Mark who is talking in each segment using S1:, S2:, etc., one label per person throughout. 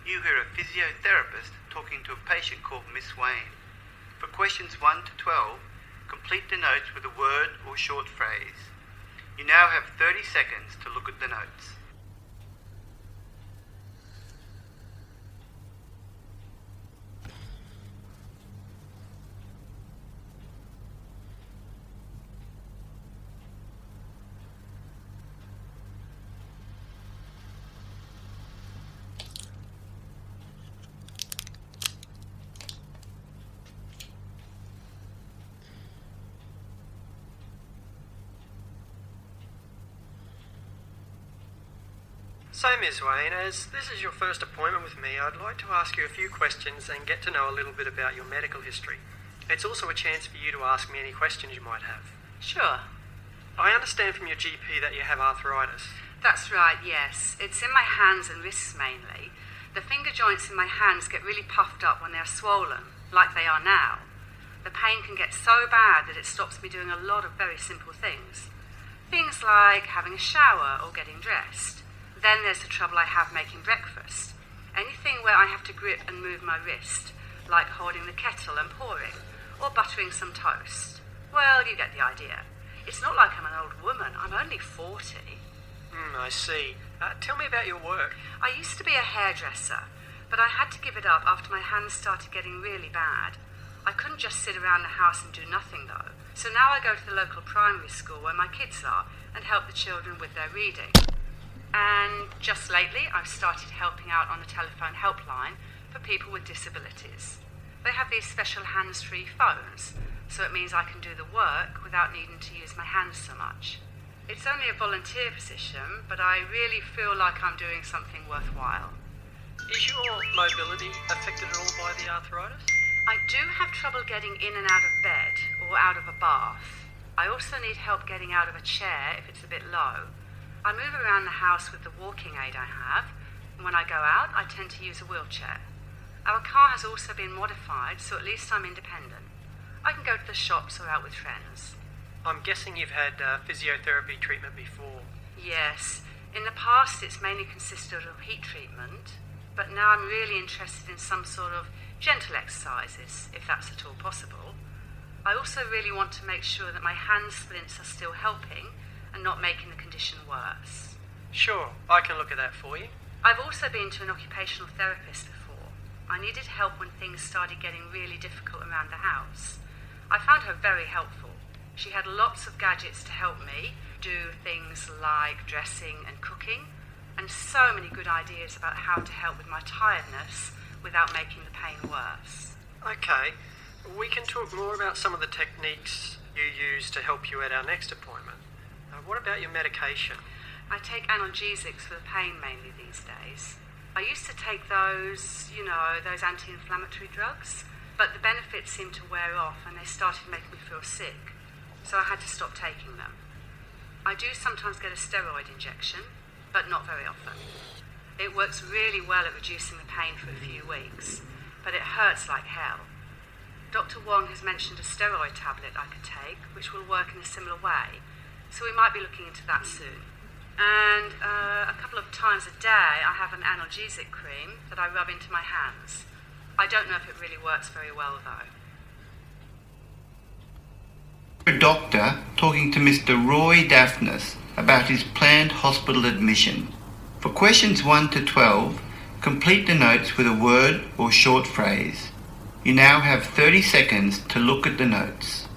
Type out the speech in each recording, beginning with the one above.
S1: You hear a physiotherapist talking to a patient called Miss Wayne. For questions 1 to 12, complete the notes with a word or short phrase. You now have 30 seconds to look at the notes.
S2: So, Ms. Wayne, as this is your first appointment with me, I'd like to ask you a few questions and get to know a little bit about your medical history. It's also a chance for you to ask me any questions you might have.
S3: Sure.
S2: I understand from your GP that you have arthritis.
S3: That's right, yes. It's in my hands and wrists mainly. The finger joints in my hands get really puffed up when they're swollen, like they are now. The pain can get so bad that it stops me doing a lot of very simple things. Things like having a shower or getting dressed. Then there's the trouble I have making breakfast. Anything where I have to grip and move my wrist, like holding the kettle and pouring, or buttering some toast. Well, you get the idea. It's not like I'm an old woman. I'm only 40.
S2: I see. Tell me about your work.
S3: I used to be a hairdresser, but I had to give it up after my hands started getting really bad. I couldn't just sit around the house and do nothing, though. So now I go to the local primary school where my kids are and help the children with their reading. And just lately, I've started helping out on the telephone helpline for people with disabilities. They have these special hands-free phones, so it means I can do the work without needing to use my hands so much. It's only a volunteer position, but I really feel like I'm doing something worthwhile.
S2: Is your mobility affected at all by the arthritis?
S3: I do have trouble getting in and out of bed or out of a bath. I also need help getting out of a chair if it's a bit low. I move around the house with the walking aid I have, and when I go out, I tend to use a wheelchair. Our car has also been modified, so at least I'm independent. I can go to the shops or out with friends.
S2: I'm guessing you've had physiotherapy treatment before.
S3: Yes. In the past, it's mainly consisted of heat treatment, but now I'm really interested in some sort of gentle exercises, if that's at all possible. I also really want to make sure that my hand splints are still helping and not making the condition worse.
S2: Sure, I can look at that for you.
S3: I've also been to an occupational therapist before. I needed help when things started getting really difficult around the house. I found her very helpful. She had lots of gadgets to help me do things like dressing and cooking, and so many good ideas about how to help with my tiredness without making the pain worse.
S2: Okay, we can talk more about some of the techniques you use to help you at our next appointment. What about your medication?
S3: I take analgesics for the pain mainly these days. I used to take those anti-inflammatory drugs, but the benefits seemed to wear off and they started making me feel sick, so I had to stop taking them. I do sometimes get a steroid injection, but not very often. It works really well at reducing the pain for a few weeks, but it hurts like hell. Dr. Wong has mentioned a steroid tablet I could take, which will work in a similar way, so we might be looking into that soon. And a couple of times a day I have an analgesic cream that I rub into my hands. I don't know if it really works very well though.
S1: A doctor talking to Mr. Roy Daphnis about his planned hospital admission. For questions 1 to 12, complete the notes with a word or short phrase. You now have 30 seconds to look at the notes.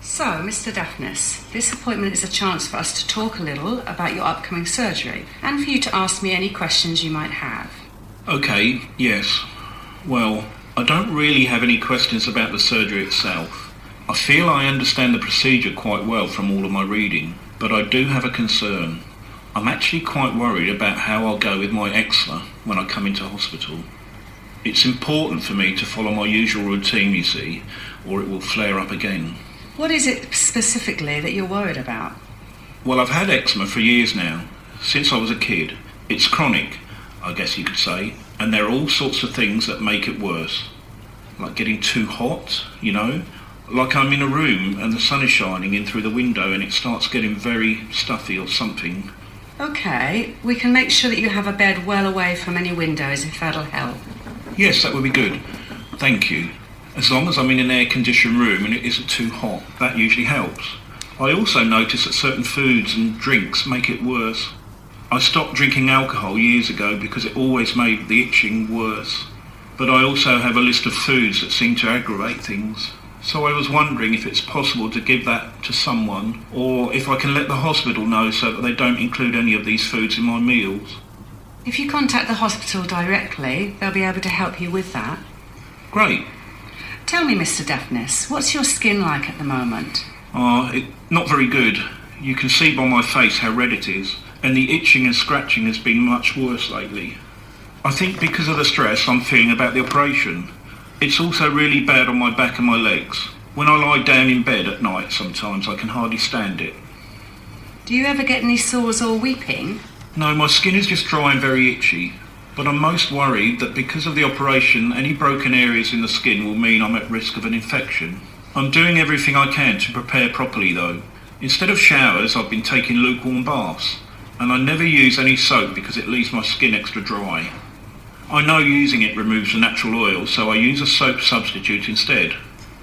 S3: So, Mr. Daphnis, this appointment is a chance for us to talk a little about your upcoming surgery and for you to ask me any questions you might have.
S4: Okay, yes. Well, I don't really have any questions about the surgery itself. I feel I understand the procedure quite well from all of my reading, but I do have a concern. I'm actually quite worried about how I'll go with my eczema when I come into hospital. It's important for me to follow my usual routine, you see, or it will flare up again.
S3: What is it specifically that you're worried about?
S4: Well, I've had eczema for years now, since I was a kid. It's chronic, I guess you could say, And there are all sorts of things that make it worse. Like getting too hot, like I'm in a room and the sun is shining in through the window and it starts getting very stuffy or something.
S3: Okay, we can make sure that you have a bed well away from any windows if that'll help.
S4: Yes, that would be good. Thank you. As long as I'm in an air-conditioned room and it isn't too hot, that usually helps. I also notice that certain foods and drinks make it worse. I stopped drinking alcohol years ago because it always made the itching worse. But I also have a list of foods that seem to aggravate things. So I was wondering if it's possible to give that to someone, or if I can let the hospital know so that they don't include any of these foods in my meals.
S3: If you contact the hospital directly, they'll be able to help you with that.
S4: Great.
S3: Tell me, Mr. Daphnis, what's your skin like at the moment?
S4: Not very good. You can see by my face how red it is, and the itching and scratching has been much worse lately. I think because of the stress I'm feeling about the operation. It's also really bad on my back and my legs. When I lie down in bed at night sometimes I can hardly stand it.
S3: Do you ever get any sores or weeping?
S4: No, my skin is just dry and very itchy. But I'm most worried that because of the operation, any broken areas in the skin will mean I'm at risk of an infection. I'm doing everything I can to prepare properly though. Instead of showers, I've been taking lukewarm baths. And I never use any soap because it leaves my skin extra dry. I know using it removes the natural oil, so I use a soap substitute instead.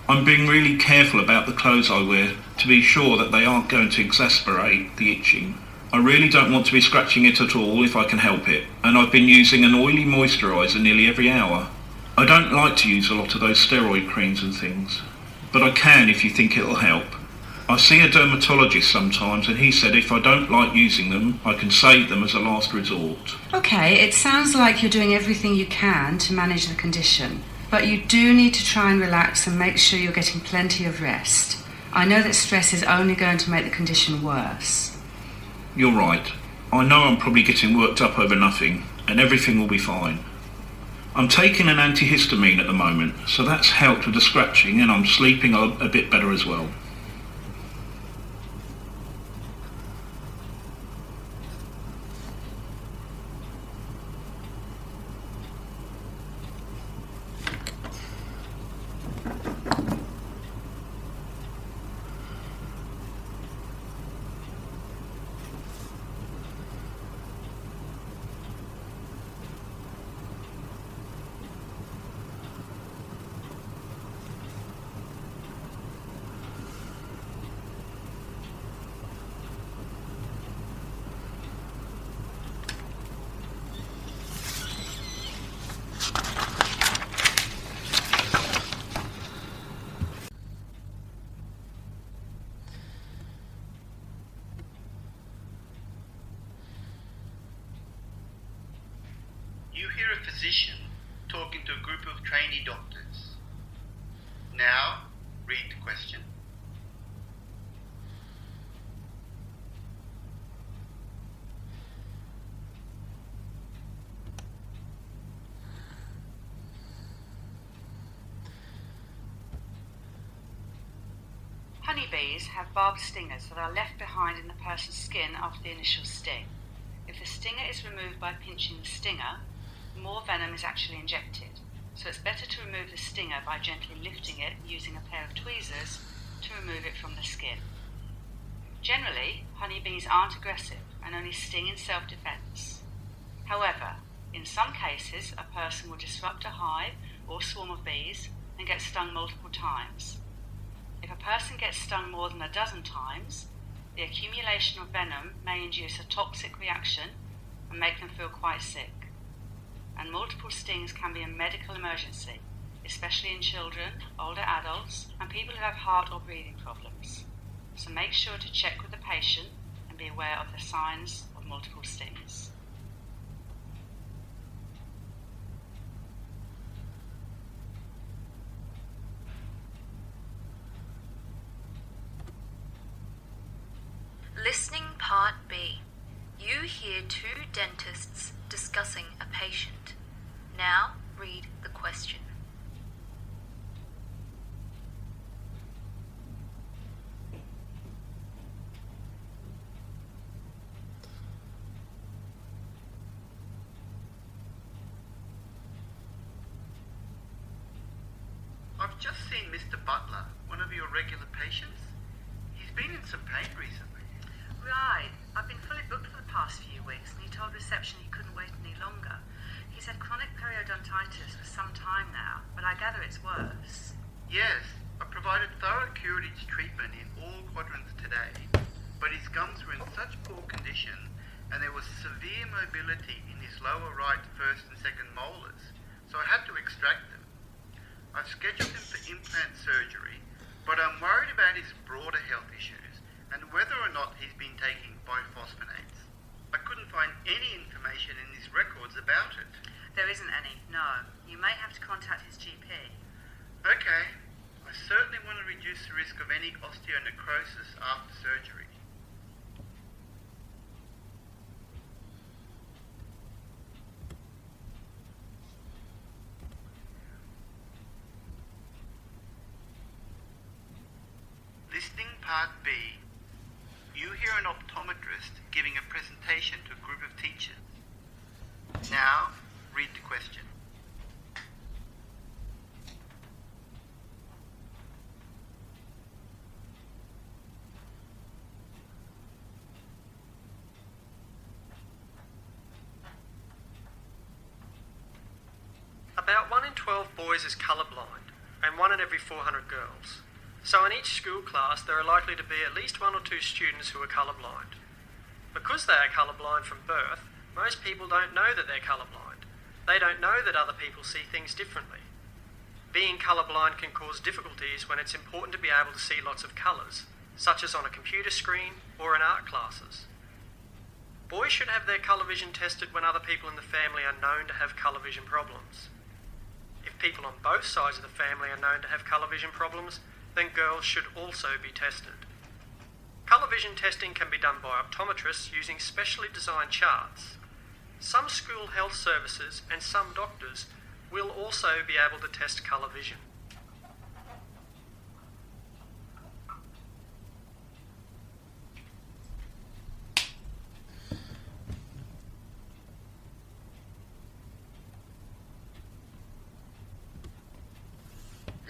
S4: I'm being really careful about the clothes I wear to be sure that they aren't going to exacerbate the itching. I really don't want to be scratching it at all if I can help it, and I've been using an oily moisturiser nearly every hour. I don't like to use a lot of those steroid creams and things, but I can if you think it'll help. I see a dermatologist sometimes and he said if I don't like using them, I can save them as a last resort.
S3: Okay, it sounds like you're doing everything you can to manage the condition, but you do need to try and relax and make sure you're getting plenty of rest. I know that stress is only going to make the condition worse.
S4: You're right. I know I'm probably getting worked up over nothing, and everything will be fine. I'm taking an antihistamine at the moment, so that's helped with the scratching and I'm sleeping a bit better as well.
S1: You hear a physician talking to a group of trainee doctors. Now, read the question.
S3: Honeybees have barbed stingers that are left behind in the person's skin after the initial sting. If the stinger is removed by pinching the stinger, more venom is actually injected, so it's better to remove the stinger by gently lifting it using a pair of tweezers to remove it from the skin. Generally, honeybees aren't aggressive and only sting in self-defense. However, in some cases, a person will disrupt a hive or swarm of bees and get stung multiple times. If a person gets stung more than a dozen times, the accumulation of venom may induce a toxic reaction and make them feel quite sick. And multiple stings can be a medical emergency, especially in children, older adults, and people who have heart or breathing problems. So make sure to check with the patient and be aware of the signs of multiple stings.
S5: Listening Part B. You hear two dentists discussing a patient. Now read the question.
S1: I've just seen Mr. Butler, one of your regular patients. He's been in some pain recently.
S3: Right. I've been fully booked for the past few weeks, and he told reception he couldn't wait any longer. He's had chronic periodontitis for some time now, but I gather it's worse.
S1: Yes, I provided thorough curative treatment in all quadrants today, but his gums were in such poor condition and there was severe mobility in his lower right first and second molars, so I had to extract them. I've scheduled him for implant surgery, but I'm worried about his broader health issues and whether or not he's been taking biphosphonates. I couldn't find any information in his records about it.
S3: There isn't any, no. You may have to contact his GP.
S1: Okay, I certainly want to reduce the risk of any osteonecrosis after surgery. Listening Part B. You hear an optometrist giving a presentation to a group of teachers. Now, read the question.
S2: About 1 in 12 boys is colourblind, and 1 in every 400 girls. So in each school class there are likely to be at least 1 or 2 students who are colourblind. Because they are colourblind from birth, most people don't know that they're colourblind. They don't know that other people see things differently. Being colourblind can cause difficulties when it's important to be able to see lots of colours, such as on a computer screen or in art classes. Boys should have their colour vision tested when other people in the family are known to have colour vision problems. If people on both sides of the family are known to have colour vision problems, then girls should also be tested. Colour vision testing can be done by optometrists using specially designed charts. Some school health services and some doctors will also be able to test colour vision.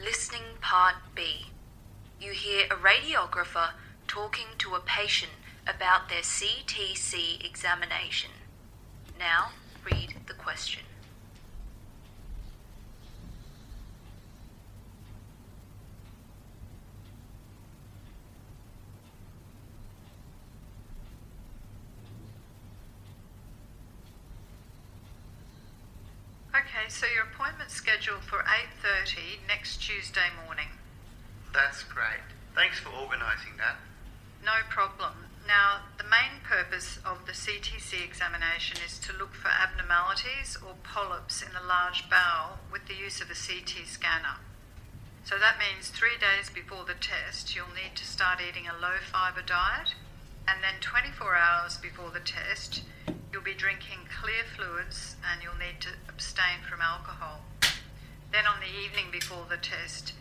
S5: Listening Part B. You hear a radiographer talking to a patient about their CTC examination. Now, read the question.
S6: Okay, so your appointment's scheduled for 8:30 next Tuesday morning.
S1: That's great. Thanks for organising that.
S6: No problem. Now, the main purpose of the CTC examination is to look for abnormalities or polyps in the large bowel with the use of a CT scanner. So that means 3 days before the test, you'll need to start eating a low-fibre diet, and then 24 hours before the test, you'll be drinking clear fluids and you'll need to abstain from alcohol. Then on the evening before the test,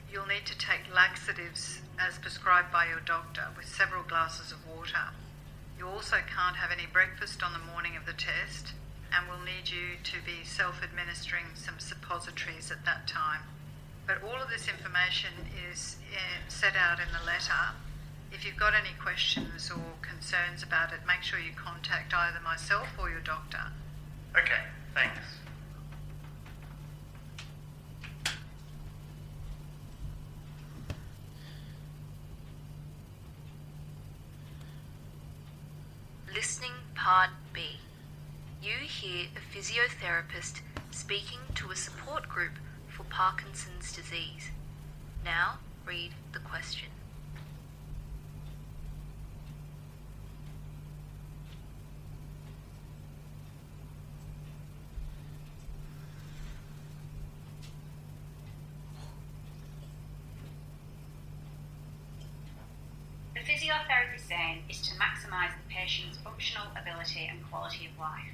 S6: you'll need to take laxatives as prescribed by your doctor with several glasses of water. You also can't have any breakfast on the morning of the test, and we'll need you to be self-administering some suppositories at that time. But all of this information is set out in the letter. If you've got any questions or concerns about it, make sure you contact either myself or your doctor.
S1: Okay, thanks.
S5: Listening Part B. You hear a physiotherapist speaking to a support group for Parkinson's disease. Now, read the question.
S7: The physiotherapist's aim is to maximise the patient's functional ability and quality of life.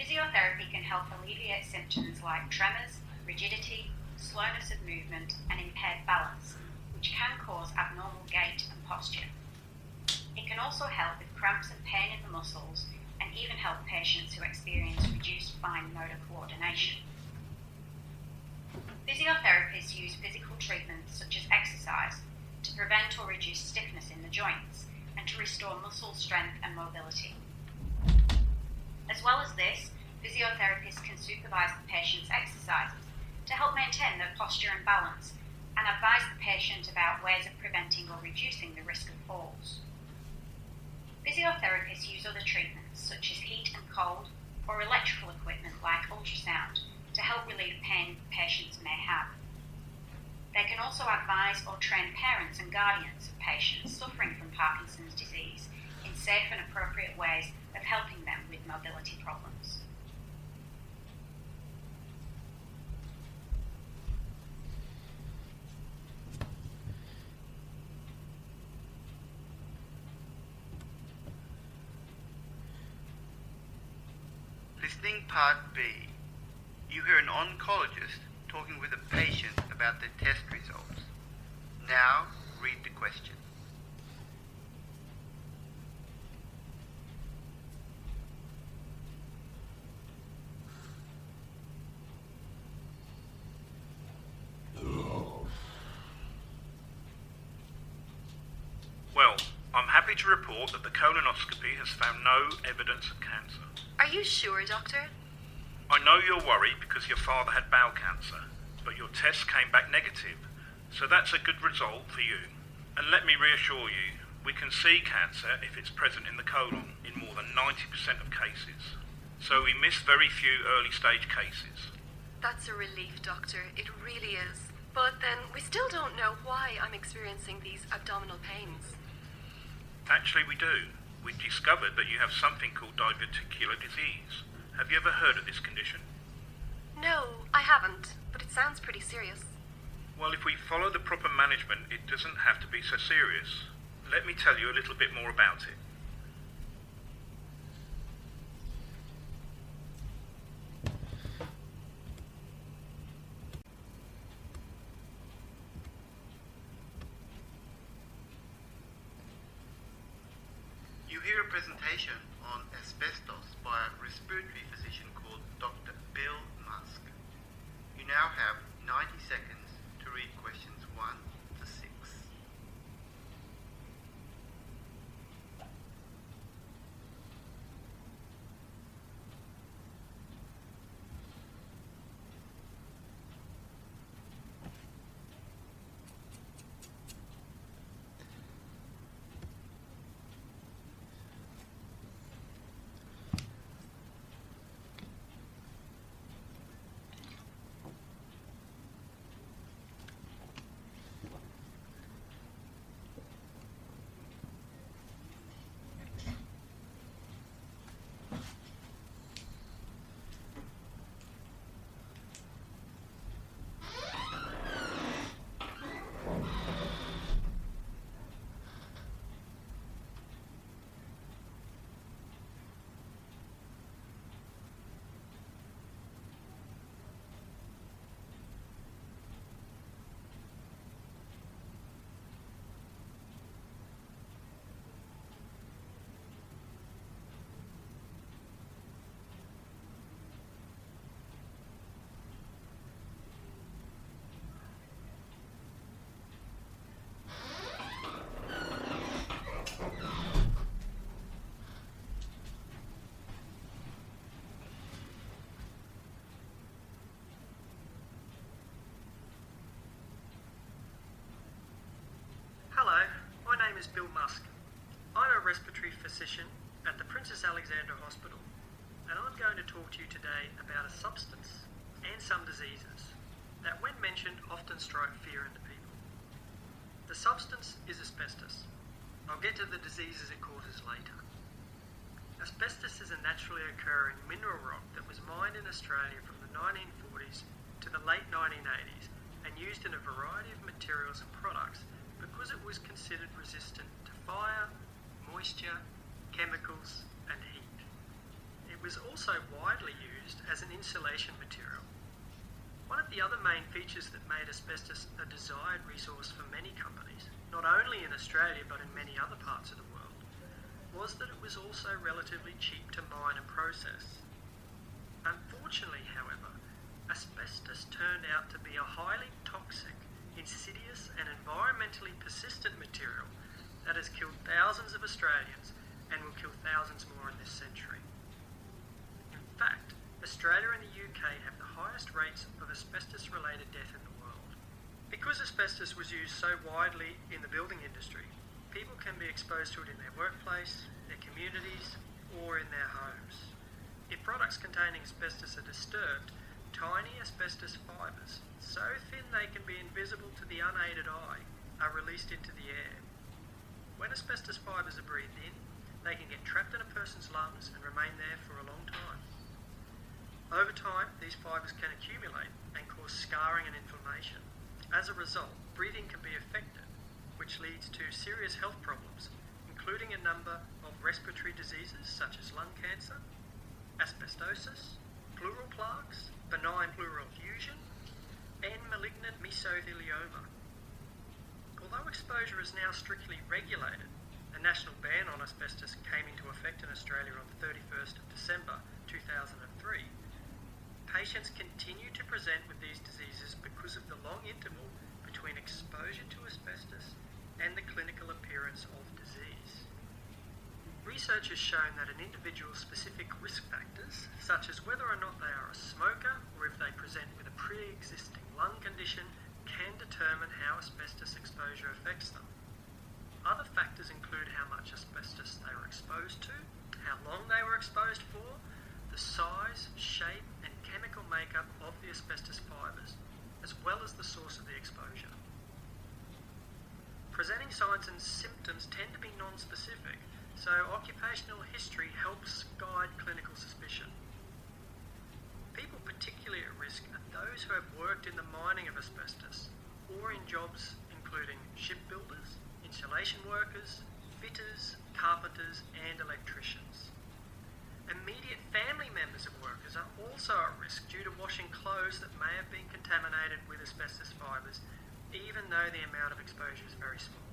S7: Physiotherapy can help alleviate symptoms like tremors, rigidity, slowness of movement, and impaired balance, which can cause abnormal gait and posture. It can also help with cramps and pain in the muscles, and even help patients who experience reduced fine motor coordination. Physiotherapists use physical treatments such as exercise to prevent or reduce stiffness in the joints and to restore muscle strength and mobility. As well as this, physiotherapists can supervise the patient's exercises to help maintain their posture and balance and advise the patient about ways of preventing or reducing the risk of falls. Physiotherapists use other treatments such as heat and cold or electrical equipment like ultrasound to help relieve pain patients may have. They can also advise or train parents and guardians of patients suffering from Parkinson's disease in safe and appropriate ways of helping them with mobility problems.
S1: Listening Part B. You hear an oncologist talking with a patient about their test results. Now, read the question.
S4: Well, I'm happy to report that the colonoscopy has found no evidence of cancer.
S5: Are you sure, Doctor?
S4: I know you're worried because your father had bowel cancer, but your test came back negative, so that's a good result for you. And let me reassure you, we can see cancer if it's present in the colon in more than 90% of cases. So we miss very few early stage cases.
S8: That's a relief, Doctor. It really is. But then we still don't know why I'm experiencing these abdominal pains.
S4: Actually, we do. We discovered that you have something called diverticular disease. Have you ever heard of this condition?
S8: No, I haven't, but it sounds pretty serious.
S4: Well, if we follow the proper management, it doesn't have to be so serious. Let me tell you a little bit more about it.
S1: You hear a presentation on asbestos by a respiratory physician called Dr. Bill Musk. You now have 90 seconds to read questions 1 to 6.
S2: Hello, my name is Bill Musk. I'm a respiratory physician at the Princess Alexandra Hospital, and I'm going to talk to you today about a substance and some diseases that, when mentioned, often strike fear into people. The substance is asbestos. I'll get to the diseases it causes later. Asbestos is a naturally occurring mineral rock that was mined in Australia from the 1940s to the late 1980s and used in a variety of materials and products because it was considered resistant to fire, moisture, chemicals and heat. It was also widely used as an insulation material. One of the other main features that made asbestos a desired resource for many companies, not only in Australia but in many other parts of the world, was that it was also relatively cheap to mine and process. Unfortunately, however, asbestos turned out to be a highly toxic, insidious and environmentally persistent material that has killed thousands of Australians and will kill thousands more in this century. In fact, Australia and the UK have the highest rates of asbestos-related death in the world. Because asbestos was used so widely in the building industry, people can be exposed to it in their workplace, their communities, or in their homes. If products containing asbestos are disturbed, tiny asbestos fibres, so thin they can be invisible to the unaided eye, are released into the air. When asbestos fibres are breathed in, they can get trapped in a person's lungs and remain there for a long time. Over time, these fibres can accumulate and cause scarring and inflammation. As a result, breathing can be affected, which leads to serious health problems, including a number of respiratory diseases such as lung cancer, asbestosis, pleural plaques, benign pleural effusion, and malignant mesothelioma. Although exposure is now strictly regulated, a national ban on asbestos came into effect in Australia on the 31st of December 2003. Patients continue to present with these diseases because of the long interval between exposure to asbestos and the clinical appearance of disease. Research has shown that an individual's specific risk factors, such as whether or not they are a smoker or if they present with a pre-existing lung condition, can determine how asbestos exposure affects them. Other factors include how much asbestos they were exposed to, how long they were exposed for, the size, shape and chemical makeup of the asbestos fibres, as well as the source of the exposure. Presenting signs and symptoms tend to be non-specific, so occupational history helps guide clinical suspicion. People particularly at risk are those who have worked in the mining of asbestos or in jobs including shipbuilders, insulation workers, fitters, carpenters and electricians. Immediate family members of workers are also at risk due to washing clothes that may have been contaminated with asbestos fibres, even though the amount of exposure is very small.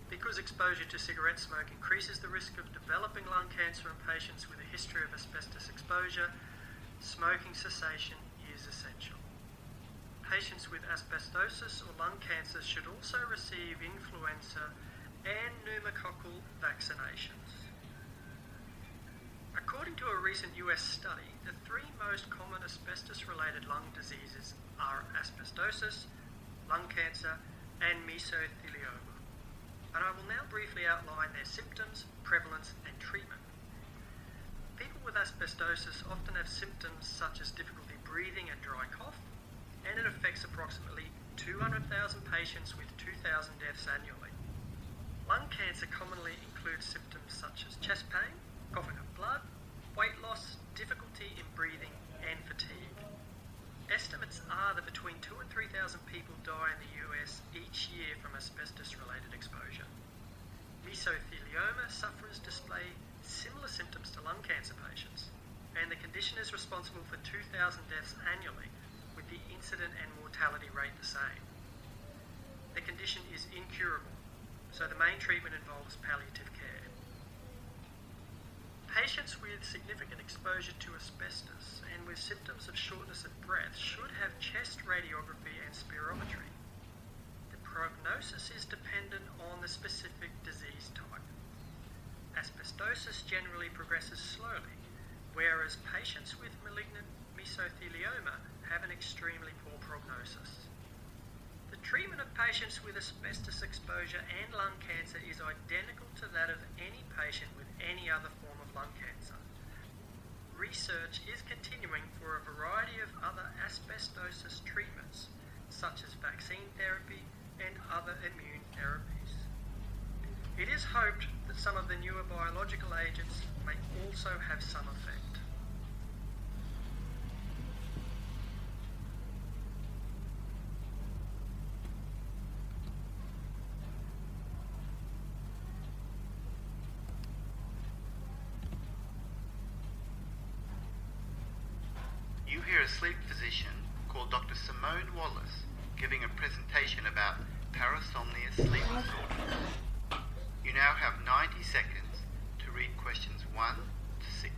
S2: Because exposure to cigarette smoke increases the risk of developing lung cancer in patients with a history of asbestos exposure, smoking cessation is essential. Patients with asbestosis or lung cancer should also receive influenza and pneumococcal vaccinations. According to a recent US study, the three most common asbestos-related lung diseases are asbestosis, lung cancer, and mesothelioma. And I will now briefly outline their symptoms, prevalence, and treatment. People with asbestosis often have symptoms such as difficulty breathing and dry cough, and it affects approximately 200,000 patients with 2,000 deaths annually. Lung cancer commonly includes symptoms such as chest pain, coughing up blood, weight loss, difficulty in breathing, and fatigue. Estimates are that between 2,000 and 3,000 people die in the US each year from asbestos-related exposure. Mesothelioma sufferers display similar symptoms to lung cancer patients, and the condition is responsible for 2,000 deaths annually, with the incident and mortality rate the same. The condition is incurable, so the main treatment involves palliative care. Patients with significant exposure to asbestos and with symptoms of shortness of breath should have chest radiography and spirometry. The prognosis is dependent on the specific disease type. Asbestosis generally progresses slowly, whereas patients with malignant mesothelioma have an extremely poor prognosis. The treatment of patients with asbestos exposure and lung cancer is identical to that of any patient with any other form of lung cancer. Research is continuing for a variety of other asbestosis treatments, such as vaccine therapy and other immune therapies. It is hoped that some of the newer biological agents may also have some effect.
S1: You hear a sleep physician called Dr. Simone Wallace giving a presentation about parasomnia sleep disorder. You now have 90 seconds to read questions 1 to 6.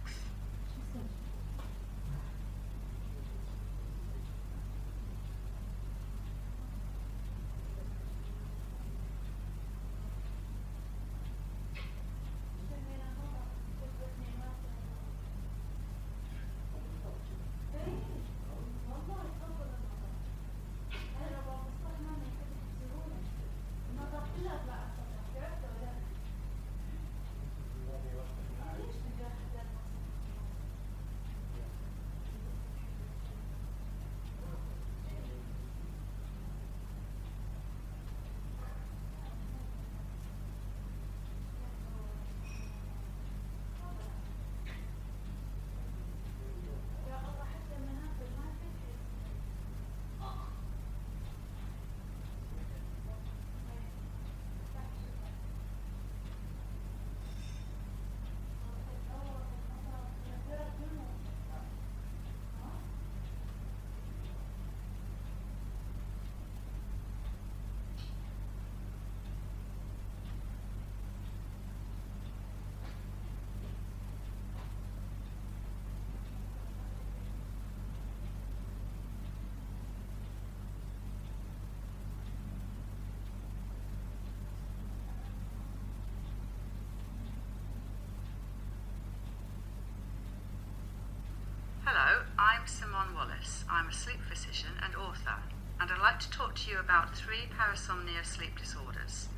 S3: Harris. I'm a sleep physician and author, and I'd like to talk to you about 3 parasomnia sleep disorders: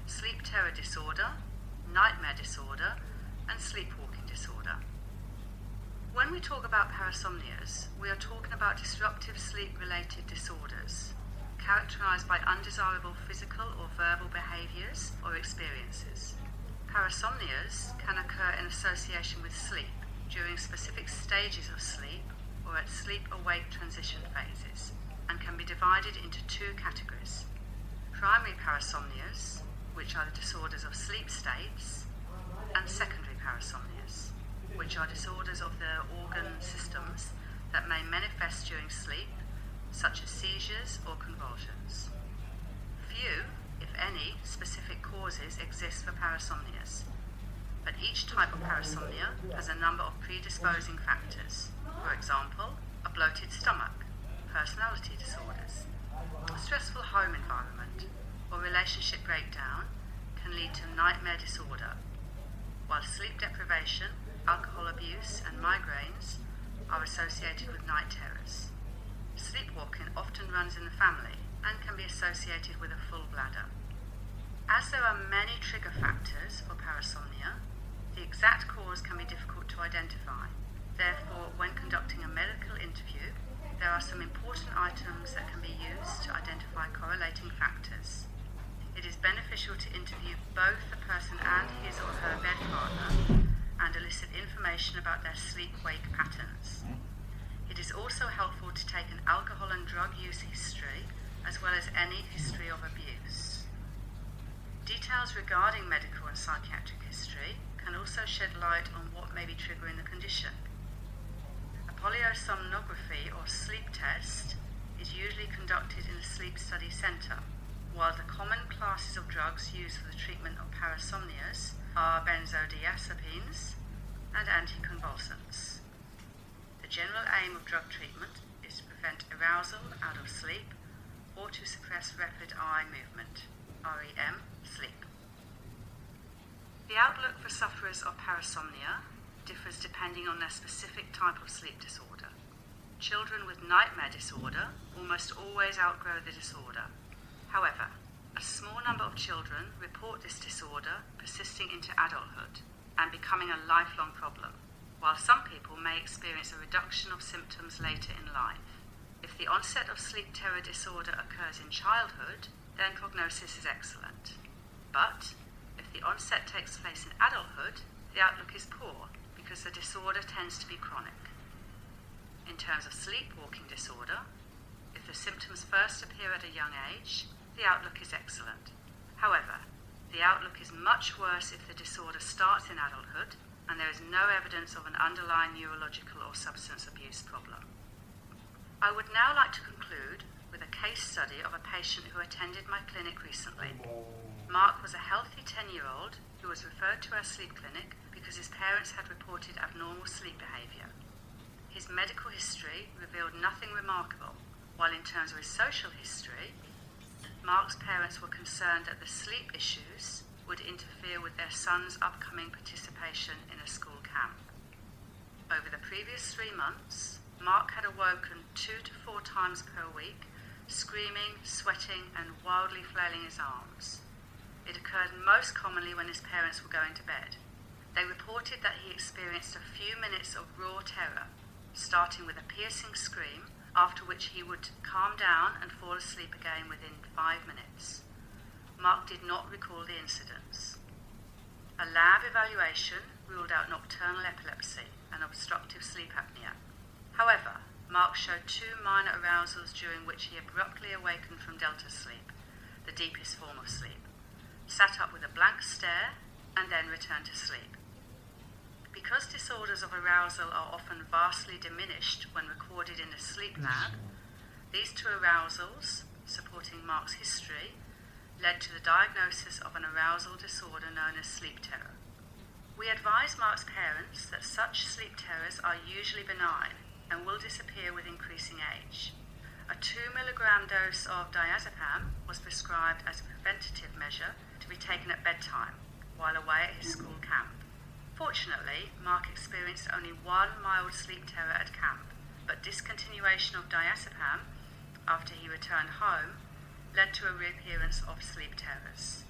S3: sleep terror disorder, nightmare disorder, and sleepwalking disorder. When we talk about parasomnias, we are talking about disruptive sleep-related disorders, characterized by undesirable physical or verbal behaviors or experiences. Parasomnias can occur in association with sleep, during specific stages of sleep, or at sleep-awake transition phases, and can be divided into 2 categories: primary parasomnias, which are the disorders of sleep states, and secondary parasomnias, which are disorders of the organ systems that may manifest during sleep, such as seizures or convulsions. Few, if any, specific causes exist for parasomnias, but each type of parasomnia has a number of predisposing factors. For example, a bloated stomach, personality disorders, a stressful home environment, or relationship breakdown can lead to nightmare disorder, while sleep deprivation, alcohol abuse, and migraines are associated with night terrors. Sleepwalking often runs in the family and can be associated with a full bladder. As there are many trigger factors for parasomnia, the exact cause can be difficult to identify. Therefore, when conducting a medical interview, there are some important items that can be used to identify correlating factors. It is beneficial to interview both the person and his or her bed partner and elicit information about their sleep-wake patterns. It is also helpful to take an alcohol and drug use history, as well as any history of abuse. Details regarding medical and psychiatric history can also shed light on what may be triggering the condition. A polysomnography or sleep test is usually conducted in a sleep study centre, while the common classes of drugs used for the treatment of parasomnias are benzodiazepines and anticonvulsants. The general aim of drug treatment is to prevent arousal out of sleep or to suppress rapid eye movement, REM, sleep. The outlook for sufferers of parasomnia differs depending on their specific type of sleep disorder. Children with nightmare disorder almost always outgrow the disorder. However, a small number of children report this disorder persisting into adulthood and becoming a lifelong problem, while some people may experience a reduction of symptoms later in life. If the onset of sleep terror disorder occurs in childhood, then prognosis is excellent. But if the onset takes place in adulthood, the outlook is poor because the disorder tends to be chronic. In terms of sleepwalking disorder, if the symptoms first appear at a young age, the outlook is excellent. However, the outlook is much worse if the disorder starts in adulthood and there is no evidence of an underlying neurological or substance abuse problem. I would now like to conclude with a case study of a patient who attended my clinic recently. Mark was a healthy 10-year-old who was referred to our sleep clinic because his parents had reported abnormal sleep behaviour. His medical history revealed nothing remarkable, while in terms of his social history, Mark's parents were concerned that the sleep issues would interfere with their son's upcoming participation in a school camp. Over the previous 3 months, Mark had awoken 2 to 4 times per week, screaming, sweating, and wildly flailing his arms. It occurred most commonly when his parents were going to bed. They reported that he experienced a few minutes of raw terror, starting with a piercing scream, after which he would calm down and fall asleep again within 5 minutes. Mark did not recall the incidents. A lab evaluation ruled out nocturnal epilepsy and obstructive sleep apnea. However, Mark showed 2 minor arousals during which he abruptly awakened from delta sleep, the deepest form of sleep, sat up with a blank stare, and then returned to sleep. Because disorders of arousal are often vastly diminished when recorded in a sleep lab, these 2 arousals, supporting Mark's history, led to the diagnosis of an arousal disorder known as sleep terror. We advise Mark's parents that such sleep terrors are usually benign and will disappear with increasing age. A 2 mg dose of diazepam was prescribed as a preventative measure to be taken at bedtime while away at his school camp. Fortunately, Mark experienced only 1 mild sleep terror at camp, but discontinuation of diazepam after he returned home led to a reappearance of sleep terrors.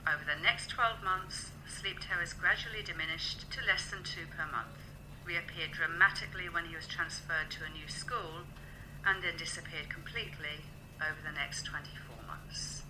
S3: Over the next 12 months, sleep terrors gradually diminished to less than 2 per month, reappeared dramatically when he was transferred to a new school, and then disappeared completely over the next 24 months.